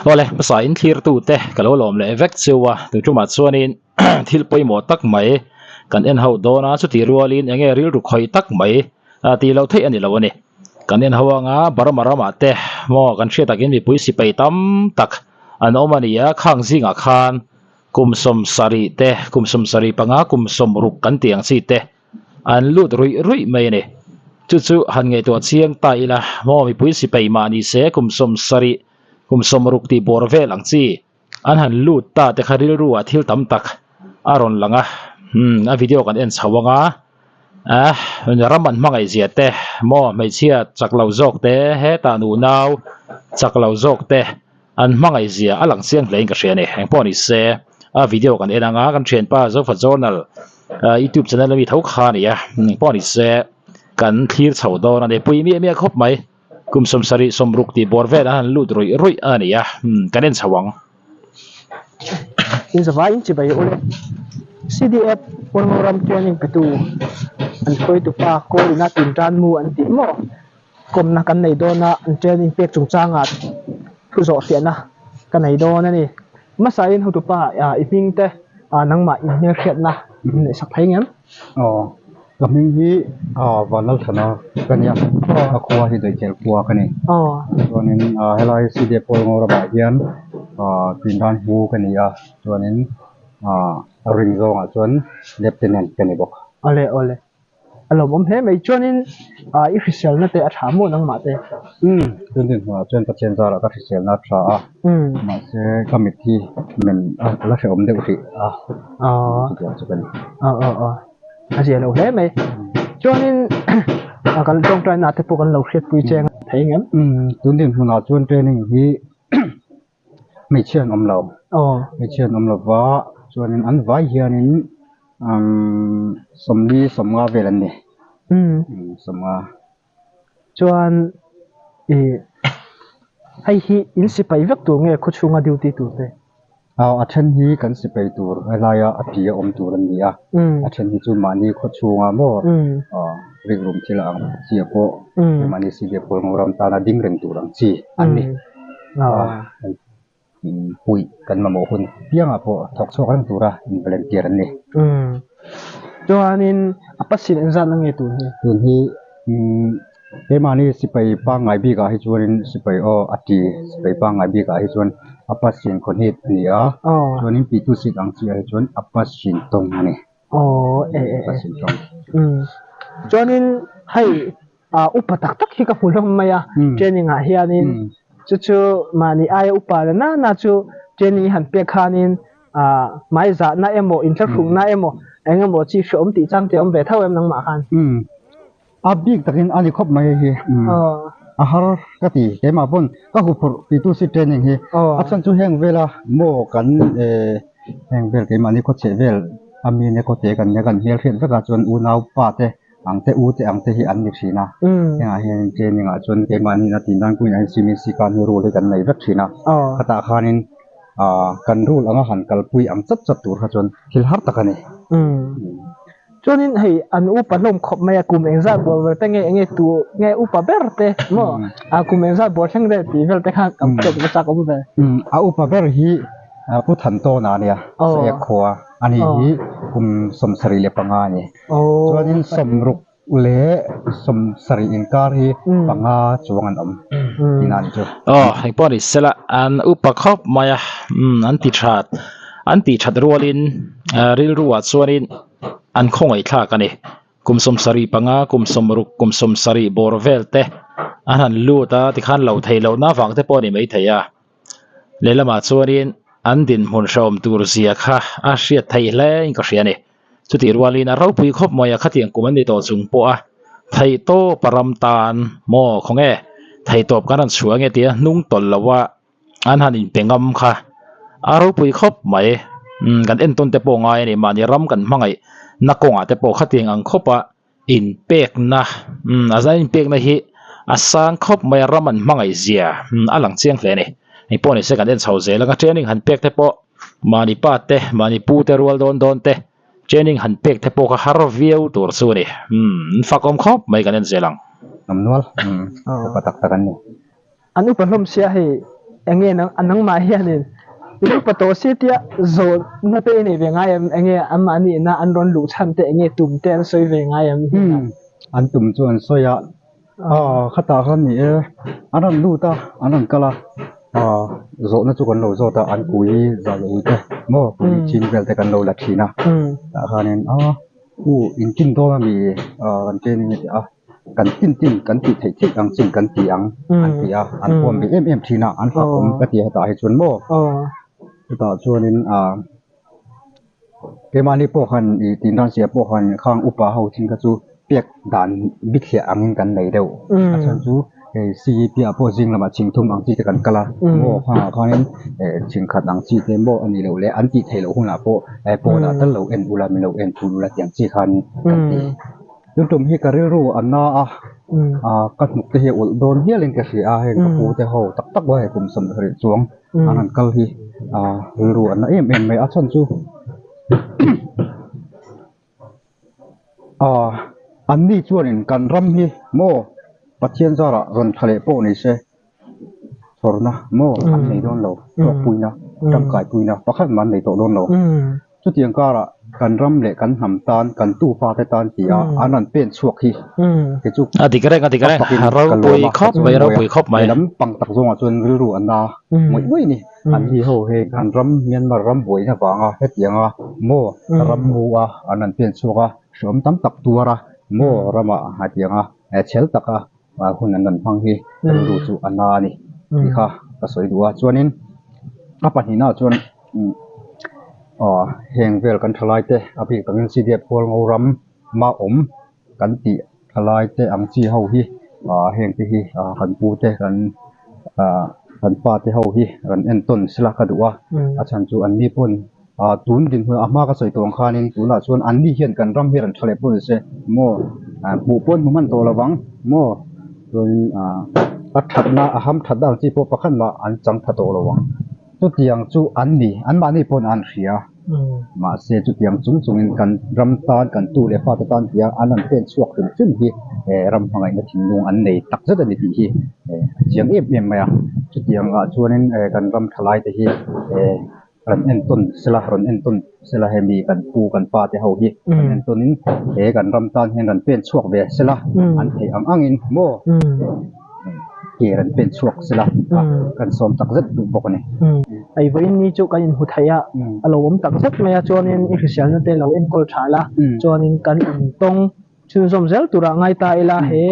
ole masa in thlir tu te kalo lom le vek chewa tu chuma chuanin thil poimo tak mai kan en ho dona chu ti rualin enge ril ru khoi tak mai ti lo thei ani lo ani kan en hawanga baramarama te mo kan hria takin mi pui si pei tam tak an omania khang zinga khan kumsom sari te kumsom sari panga kumsom ruk kan tiang si te an lut rui mai ni chu han nge to chiang ta ila mo mi pui si pei ma ni se kumsom sari kumsom ruk ti borve lang chi an han lut ta te kharil ruwa thil tam tak aron langa a video kan en chawanga raman mangai zia te mo mai chia chaklo jok te he ta nu naw chaklo jok te an mangai zia alang siang lein ka hriani heng pawni se a video kan enanga kan thian pa zofa journal YouTube channel mi thau kha ni pawni se kan thlir chho do na ne pui mi khop mai kumsom sari somruk ti borve an lut roi ani kan en chawang in zawai in chibai ole CDF program training petu an khoi tu pa ko ina tin ran mu an ti mo kom na kan nei do na an training pek chung changa thu zo fiana kan nei do na ni masain hu tu pa iping te nangma in ne khet na ne sak thai ngam kaming hi wanal thana kanya akwa hi dei kel kwa kani tonin helai CDF program ba hian tin ran hu kani tonin ring zo nga chon lieutenant kani bok ole alom he mai chonin official na te athamu nangma te tin ha chen pachen zara ka official na tha ma se committee men la se om de uti asia lo he mai chonin kan tong trai na te pu kan lo khet pui cheng thai ngam tin huna chon training hi mai chen om lo mai chen om lo wa chonin an vai hianin somnga velan ni somnga chuan hai hi in sipai vek tu nge khuchunga duty tu te athan hi kan sipai tur alaya apia om turan ni athan hi chu mani khuchunga mo ring room chila ang chiapo mani CDF program ta na ding reng turang chi ani pui kan mamo hun pianga po thok chok ang tura in volunteer ni chuanin apasin enza nange tu hi mani sipai pa ngai bi ga hi chuanin sipai ati sipai pa ngai bi ga hi chuan apasin khon hit ni chuanin pitu sit ang chi hi chuan apasin tong ani apasin tong chuanin hai upatak tak hi ka hulom maya training a hianin chu mani ai upala na chu training han pe khanin mai za na emo interfung na emo engamo chi shom ti chang te om ve thau em nang ma khan abik takin ani khop mai hi ahar kati kema pon ka hu phur pitu si training hi achan chu heng vela mo kan heng vel ke mani ko che vel ami ne ko te kan ne kan hel khet veka chon u nau pa te angte hi an ni thina ya hen training a chon ke mani na tin dang kuin ai simin si kan ru le kan nei vek thina kata khanin kan rul anga han kalpui ang chat tur kha chon thil har takani chonin hei an upa lom khop maya kum engza bol te nge tu nge upa berte mo kum engza bol thang de ti vel te kha kam tok ba sa ko be upa ber hi pu than to na nia se khwa ani hi kum som sari le panga ni chonin som ruk ule som sari inkar hi panga chuangan om inan chu hei pori sela an upa khop maya an ti that rualin ril ruwa chuanin an khongai thla kani kumsom sari panga kumsom ruk kumsom sari borvel te an luta ti khan lo theilo na wang te poni mai theya lelama chuanin an din mun shom tur zia kha a hriat thei hle in ka hriani chuti rualin a ro pui khop moya khatiang kumani to chung po thei to param tan mo khonge thei top kan an chuange tia nung tol lawa an hanin pengam kha a ro pui khop mai kan en ton te po ngai ni mani ram kan mangai nakonga te po khating ang khopa in pek na aza in pek na hi asang khop mai raman mangai zia alang chiang hle ni ni poni se kan en chho ze langa training han pek te po mani pa te mani pu te rual don te training han pek te po ka har viau tur chu ni fakom khop mai kan en zelang namnual patak takan ni anu palom sia he enge nang anang ma hianin ini pato sitia zo na te ni ve ngai enge ama ni na an ron lu chan te enge tum ten soi ve ngai am an tum chuan soya khata khan ni anan lu ta anan kala zo na chu kan lo zo ta an kui za lo te mo chin vel te kan lo la thina ta khanin in kin do mi kan te ni kan tin kan ti thei ang chin kan ti ang an ti an pom bi em thina an fa pom ka ti ta hi chun mo ta chuanin kemani po khan I tin ran sia po khan khang upa ho thing ka chu pek dan bik hia angin kan nei deu achan chu si pi apo jing lama chingthum ang chi te kan kala mo khanin ching khat ang chi te mo ani lo le an ti thei lo huna po po da tal lo en ula mi lo en thu la tiang chi khan kan ti tum hi ka ru anna kat muk te hi ul don hi len ka si he ka pu te ho tak tak wa he kum sam ri chuang anan kal hi ru anna em mai achan chu an ni chuanin kan ram hi mo pathian zara ron thale po ni se thorna mo an nei don lo to puina tam kai puina pakhat man nei to don lo chu tiang kara kan ram le kan ham tan kan tu fa te tan ti anan pen chuak hi ke chu atikare ro pui khop mai lam pang tak zonga chun ru anna moi moi ni an hi ho he kan ram Myanmar ram boi na banga he tianga mo ram mu anan pen chuaka som tam tak tuara mo rama ha tianga chel taka hun an phang hi ru chu anna ni kha ka soi duwa chuanin apa hina chuan heng vel kan thalai te abi kan CDF pol ngoram ma kan ti thalai te ang chi ho hi heng te hi kan pu te kan pa te ho hi kan en ton sila ka duwa achan chu an ni pon tun din hu ama ka soi tong khanin tuna chuan an ni hian kan ram hi ran thale pon se mo pu pon man to lawang mo tun thatna aham thada chi po pakhan ma an chang thato lawang tu tiang chu an ma ni pon an ria ma se chu tiang chung in kan ram tan kan tu le fa tan tia anan pen chuak chim hi ram hangai na thinung an nei tak zat ani ti hi chiang em ma chu tiang chuanin kan ram thalai te hi ran en ton sela hemi kan pu kan pa te ho hi en tonin kan ram tan hen ran pen chuak ve sela an thei angin mo ran pen chuak sela kan som tak zat du bok ani ai voin ni chu kan hu thaya alom tak zat maya chuanin official na te lo en kol thala chuanin kan tong chun som zel tura ngai ta ila he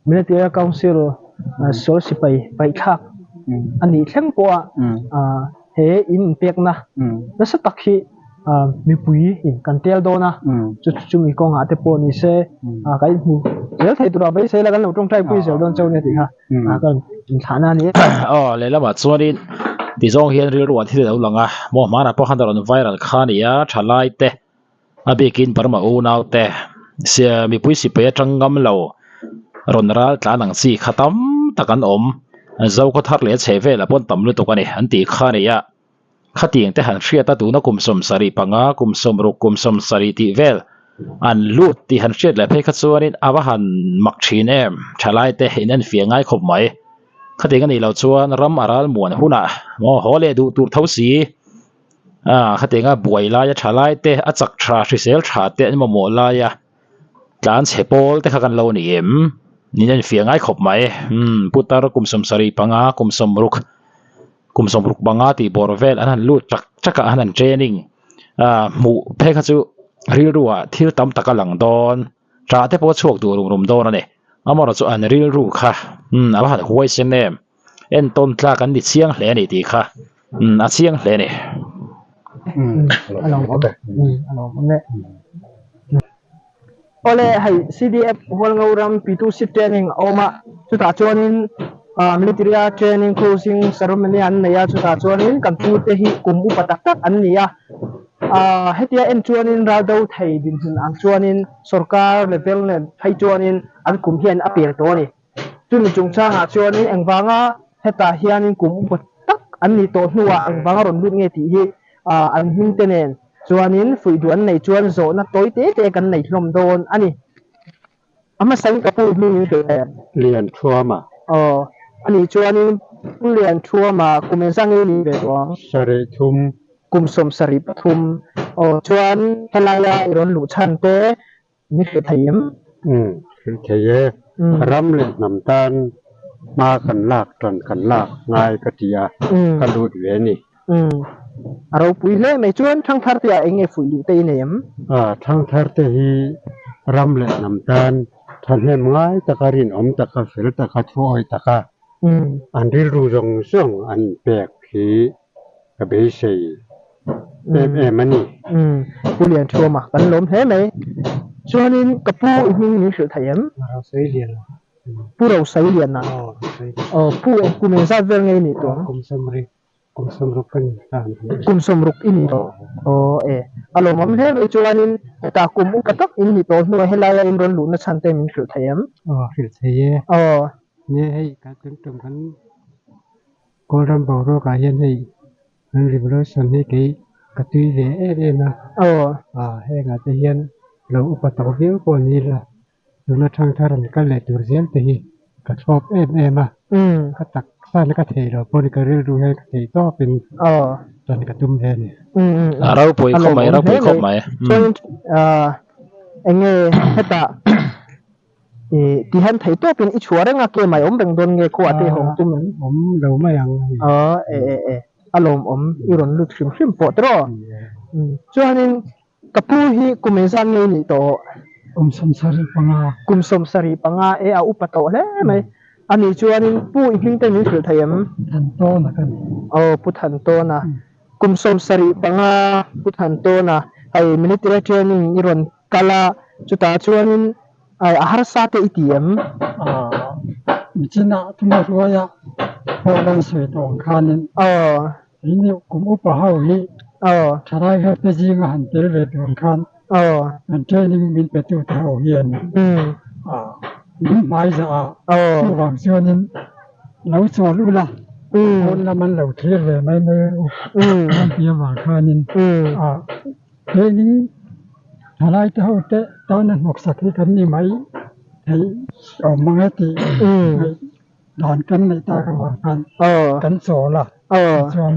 military council sol sipai pai thak ani thleng po he in pek na sa takhi mi pui in kan tel do na chu mi ko nga te po ni se kai hu zel thai tura bai se la kan lo tong thai pui zel don chau ne ti ha kan in thana ni le lama chuanin ti zong hian ril ruan thi lo langa mo mana po khan ron viral khania thalai te abikin parma u nau te se mi pui si pe tangam lo ron ral tlanang si khatam takan zo ko thar le cheve la pon tam lu to kani an ti khania khatiang te han hria ta tu na kum som sari panga kum som ru kum som sari ti vel an lut ti han hriat la phei kha chuanin awa han mak thin em thalai te hin an fiangai khop mai khating ani lo chuan ram aral muan huna mo hole du tur thosi khatinga buai la ya thalai te achak thra hrisel tha te mo mo la ya tlan chepol te kha kan lo ni em ni nan fiangai khop mai putar kum som sari panga kum som ruk banga ti borvel anan lut chaka anan training mu phei kha chu ril ruwa thil tam taka lang don tra te po chuak du rum don ane amara chu an ril ru kha aba han huai sen nem en ton tla kan ni chiang hle ni ti kha a chiang hle ni along ne ole hai CDF hol ngauram P2 sit training oma chu ta chuanin military training closing ceremony an neya chu ta chuanin kan pu te hi kum upatak tak an nia hetia en chuanin rado thei din hun an chuanin sarkar level ne thai chuanin an kum hian apel to ni chun chung changa chuanin engwanga heta hianin kum upatak an ni to hnuwa engwanga ron lut nge ti hi an hing tenen chuanin fui du an nei chuan zo na toite te kan nei hlom don ani ama sang ka pu mi ni te lian trauma ani chuanin ผู้เรียนทั่วมากุมสังนี่เบวง สริทุม กุมสมสริปทุมโอชวนเฮลายาอิรอนหลุชันเตนี่คือไทยม คือเทเยรำเลยนำตาลมากันลากตอนกันลากง่ายกะเตียกันดูดเวนี่ เราปุยเล่ไม่ชวนทั้งทาร์เตียเองไงฝุ่ยอยู่เตยเนี่ยม ทั้งทาร์เตฮีรำเลยนำตาลทันเห็นง่ายตะการินอมตะกะฟิลตะกะช่วยตะกะอันที่รู้จงส่งอันแปลกผีกะเบยซีมันนี่ ผู้เรียนทั่วมากันล้มเฮ้ไหมชวนนี้กับผู้อีกนี่คือไทยม เราใช้เรียน ผู้เราใช้เรียนนะผู้เองกุมซาเวลไงนี่ตัว กุมสมรุกกันกุมสมรุกอินี่ตัวอารมณ์มันเฮ้ไอชวนนี้ตากุมอุปตักอินี่ตัวหน่วยเฮลายาอินรอนหลุนชันเตมินคือไทยม คือเทเยเนี่ยให้การตึงกันก็รำบอกเราการให้มันริบเราสนให้กี่กระตุ้ยเลยนะให้การจะเห็นเราอุปถัมภ์เบี้ยคนนี้ละดูนักทางทารันกันเลยตัวเสียนที่กระทบมาก็ตักสร้างแล้วก็เทเราพอดีก็เรียนรู้ให้เทก็เป็นตอนกระตุ้มแทนเราป่วยเข้าไหมเราป่วยเข้าไหมช่วงเองให้ตาที่เห็นไทยตัวเป็นอิชัวเรื่องอะไรไม่ผมเป็นโดนเงยขวดที่หงตุ้มนั้นผมเราไม่ยังอารมณ์ผมอีรอนลุดชิมปวดรอช่วงนี้กับผู้ที่กุมสันเงยนี่โตกุมสมสริปังอาเอาอุปโตเลยไหมอันนี้ช่วงนี้ผู้อีกนิดนึงคือไทยมั้งทันโตนะกันผู้ทันโตนะกุมสมสริปังอาผู้ทันโตนะไอ้มินิเตอร์เทรนนิ่งอีรอนกาลาจุดตาช่วงนี้ไอ้อาหารสัตว์อีเทียมมิจินะทุกตัวyaพอเราสวยตรงคันนี่กุมอุปหาวิชรายเหตุจริงหันเตลเวตรงคันอันเทนิ่งมินเปตุเท่าเฮียนไม่จะวางส่วนนี้เราสอนรู้ละคนละมันเราเทียบเลยไม่เมื่อเพียงวางคันนี้เทนิ่งชรายเท่าเตตอนนั้นหมกสักที่กันนี่ไหมให้ออกมาตีดอนกันในตากันวางคันกันโซล่ะส่วน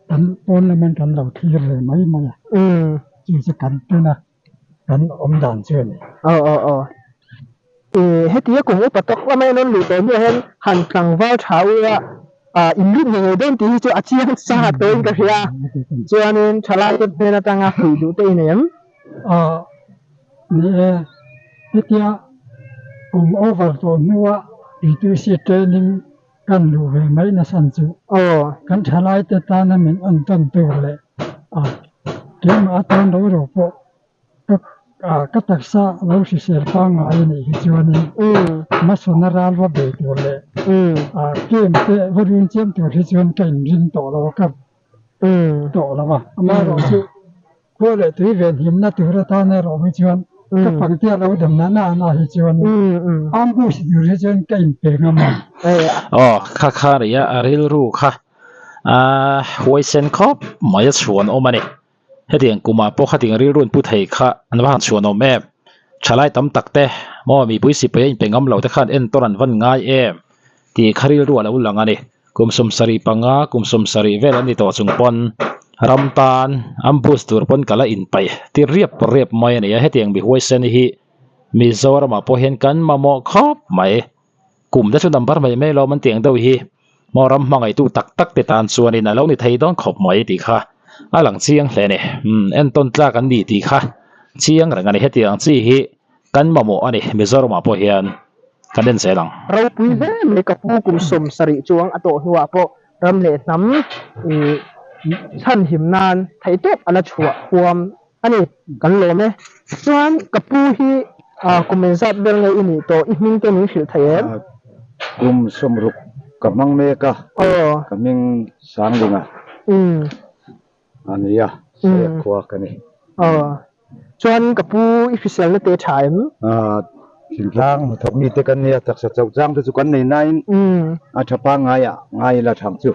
กันคนละมันกันเราเทียบเลยไม่มาจึงจะกันด้วยนะกันอมด่านเชื่อนี่เฮ็ดที่กุมอุปตกว่าไม่นนหลุดตัวเห็นหันกลางว่าเช้าอินดิเงเดินที่จะอาชีพสาหัสตัวเองก็คือส่วนนี้ชลาจะเป็นตั้งอาหุยดูตัวเนี่ยนี่เฮ็ดที่กุมโอเวอร์ตัวนัวอีตัวสิเทรนนิ่งกันรู้ไหมนะสันจุกันชลาจะตานะมันอันตันตัวเลยเกี่ยมาตอนเราพบก็ตักษะเราสิเสียฟังไอ้นี่จวนนี้มาสนราลว่าเบิดตัวเลยเกมเตะวรุณเจียมตัวที่จวนกันรินต่อเรากับต่อแล้วว่ามาเราสิก็เลยตัวเวียนหิมนะตัวระตาเนี่ยเราไม่จวนก็ฟังเที่ยวเราดำน้ำหน้าจวนอ้อมผู้สิอยู่ที่จวนกันเป็นงามค่าระยะอาริลรู้ค่ะหวยเซนคอบไม่ชวนออกมาเนี่ยเฮตียงกุมาพวกเขาตียงริรุ่นผู้ไทยค่ะอันว่าชวนเอาแม่ชาไล่ตำตักเตะมอมีปุ้ยสิเปย์เป็นงำเหล่าแต่ขันเอ็นตัวนั้นวันง่ายที่คาริรุ่นแล้วหลังอันนี้กุมสมสรีปังอากุมสมสรีเวลันนี่ตัวจุงปนรำตาลอัมบุสตัวปนกะละอินไปที่เรียบไม่เนี่ยเฮตียงบิหวยเซนฮีมีโซรามาพอเห็นกันมาหมอครอบไหมกุมได้ชนดำปาร์ไม่เรามันเตียงเต้าฮีมอรำมังไอตู้ตักติดตานส่วนนี้นะแล้วนี่ไทยต้องขอบไหมดีค่ะหลังเชียงเลยเนี่ยเอ็นต้นจากกันดีค่ะเชียงหลังอันนี้เฮตียงซีฮีกันมาหมออันนี้มิโซรามาพอเห็นกันเด่นเสียหลังเราปุยเล่ไม่กับผู้กุมสมสริจวงอโตหัวพอรำเล็ดน้ำท่านหิมนานไทยเต็บอันละชัวความอันนี้กันเลยไหมส่วนกับผู้ที่กุมเมซับเรื่องอะไรอินี่โตอีกมิงตัวนี้คือไทยกุมสมรุกกับมังเมกะกับมิงสังลิงอันนี้เสียขวากันนี่ชวนกับผู้อิฟิเซียลเตะฉายสินล่างทบมีเตกันเนี่ยตักเจ้าจ้างทุกคนในนั้นอาชปางง่ายละทางจู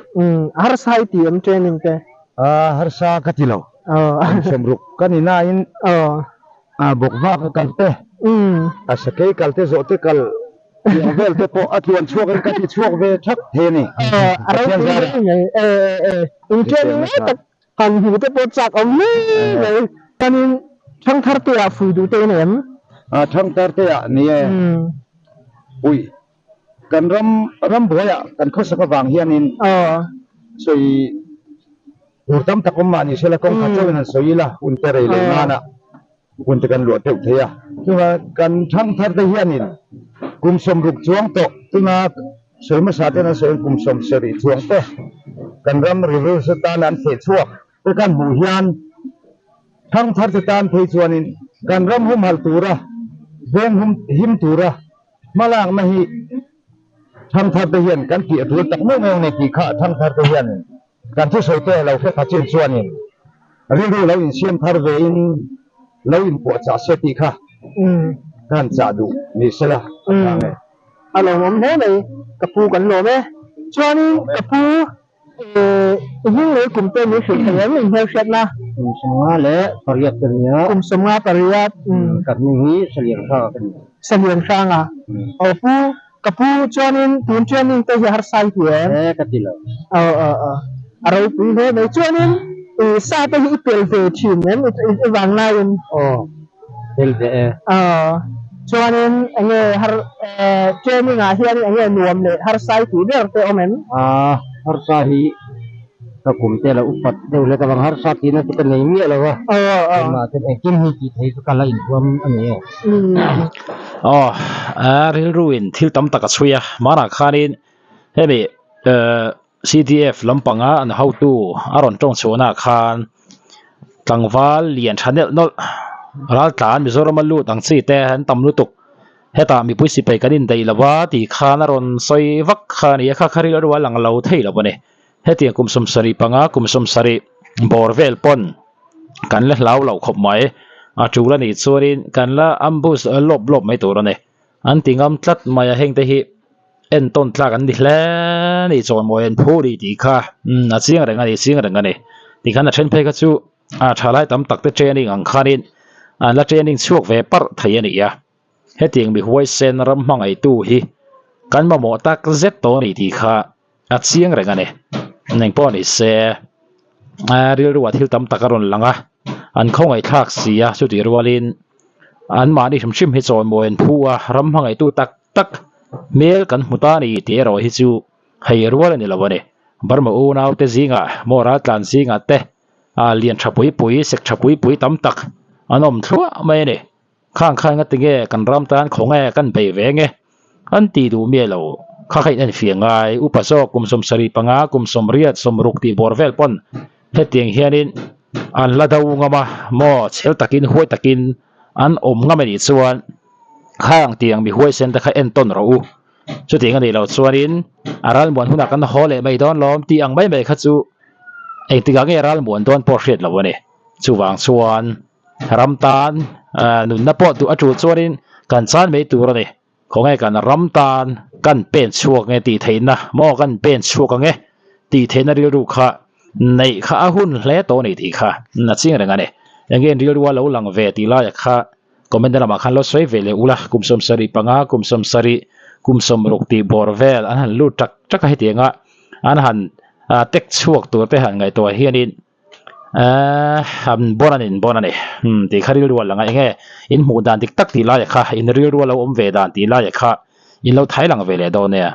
ฮาร์ไซตีมเทรนนิ่งเตฮาร์ซากติลาวสมรุกกันในนั้นบกว่ากันเตสเกย์กันเตโซเตกัล เวลเปอตวนช่วงกันที่ช่วงเวทักเทนี่ อะไรเป็นไงเช่นนี้แต่กันหูจะปวดจากเอาเลยตอนนี้ทั้งทัรเตียฟูดูเตเนี่ย ทั้งตาเตะนี่อุ้ยกันรำบัวกันเขาสักบางเฮียนินสวยหูตั้มตะกมานี่เสละกงข้าเจ้านั่นสวยละอุนเตอร์เลยนานะอุนตะกันหลวดเทียคือว่ากันทั้งทัรเตะเฮียนินกุมสมรุกช่วงโตตุนาสวยมาสาเตนะสวยกุมสมเสรีช่วงโตกันรำริรุสตานันเทช่วงแต่กันบูเฮียนทั้งทัรเตะตานเทช่วงนี้กันรำหุ่มหัลตูระเวนหิมตูระมาลางมาฮีทำทัดเฮียนกันเกี่ยตัวตักเมื่อในกี่ข้าทำทัดเฮียนการที่สวยเตะเราแค่ขัดเชิญส่วนนี้เรื่องเราอินเชียนทัดเวนเราอินปวดจ่าเสติค่ะการจ่าดูนี่สิละอารมณ์ผมเท่เลยกับปูกันโลไหมช่วงนี้กับปูยิ่งเลยกลุ่มเป็นมีสิ่งที่ยังไม่เชื่อนะกลุ่มสมาและปริยัติเนี่ยกลุ่มสมาปริยัติกับนี้เสลียงข้ากันเสลียงข้างเอาปูกับปูช่วงนี้ปูช่วงนี้ตัวจะหาสายเหี่ยกันทีละอะไรปูเนี่ยในช่วงนี้ซาเป็นอีเปลเวทีเนี่ยมันวางหน้าอยู่เปลเวช่วงนี้เงี้ยหาเจนี่ง่ายเฮียนี่เงี้ยนวมเลยหาสายเหี่ยเตอเมนหาสายก็กลุ่มเตละอุปัตเดี๋ยวเลยกำลังหาสายนะที่เป็นอย่างนี้แล้ววะมาเป็นกินให้กี่ไทยสุกันละอินรวมอันนี้รินที่ตั้มตะกัสเวียมาหน้าคานินเฮ้ยCTF ลำปังอันเฮาตูอารอนจงโซนาคานตังวาลเลียนชันเนลนอลรัลตานมิโซรามัลลูตังซีเตหันตัมลุตุกเฮตามีปุยสิไปกันดินได้ละว่าที่คานอรอนซอยวักคานี่ข้าคาริลรัวหลังเราเทละวันนี้เฮตีกุมสมสรีปังกุมสมสรีบอร์เวลปอนกันละเล่าเหล่าขบหมายจูรันิส่วนกันละอัมบุสลบไม่ตัวนี่อันติงอัมตัดมาเฮงเตหิเอ็นต้นทลากันดิแลนี่จอนมวยพูดีดีค่ะเสียงอะไรกันนี่เสียงอะไรกันนี่ที่ขันเช่นเพกัจูชาไลตั้มตักเตเจนิงอังคารินและเจนิงช่วงเวปร์ไทยนี่ยะเฮติงมีหัวเซนรำมังไอตู้ฮีกันมาหมดตักเซตตัวนี่ดีค่ะเสียงอะไรกันนี่นั่งป้อนนี่เสียเรื่องว่าที่ตั้มตักรอนหลังอันคงไอทักเสียสุดที่รัวลินอันมานี่ชิมให้จอนมวยพูรำมังไอตู้ตักเมลกันมุตานี่ที่เราฮิจูให้รัวนี่ละวันนี้บาร์มาอูนาวเตซิงะมอรัตลันซิงะเตเลียนชับปุยเสกชับปุยตั้มตักอันอมทัวไม่เนี่ยข้างกันติงเงกันรำตานของกันไปเวงอันตีดูเมียเราข้าใครนั่นเฟียงไงอุปสรรคกุมสมสรีปังกุมสมเรียดสมรุกตีบอร์เวลปอนเฮตียงเฮียนินอันละดาวงามามอเชลตักินห้วยตักินอันงามไม่ดีส่วนข้างเตียงมีห้วยเซนตะไคเอ็นต้นเราสุดที่กันนี่เราส่วนนี้อารัลมวนหุ่นกันฮอลเลยไม่โดนล้อมตีอังไม่ขัดจูไอ้ตีกันอารัลมวนโดนปอร์เชตเราวันนี้จูวางส่วนรำตานนุนนับปอดูจูส่วนนี้กันซานไม่ตัวนี่ของไอ้กันรำตานกันเป็นช่วงไงตีเทนนะมอกันเป็นช่วงไงตีเทนเรียรู้ค่ะในข้าหุ่นเละตัวนี่ทีค่ะนั่นสิ่งอะไรกันเนี่ยยังเงี้ยเรียรู้ว่าเราหลังเวทีละค่ะก็ไม่ได้ละมาคันเราสวยเวลอุละกุมสมสรีปังกุมสมสรีกุมสมรุกตีบอร์เวลอันนั้นลู่จักให้เตียงอันนั้นเต็กช่วงตัวเตะหันไงตัวเฮียนินบอนันที่ข้าเรียรู้ว่าหลังไงอินหมู่ดานติกตักตีละค่ะอินเรียรู้ว่าเราอมเวดานตีละค่ะอินเราไทยหลังเวลโดนเนี่ย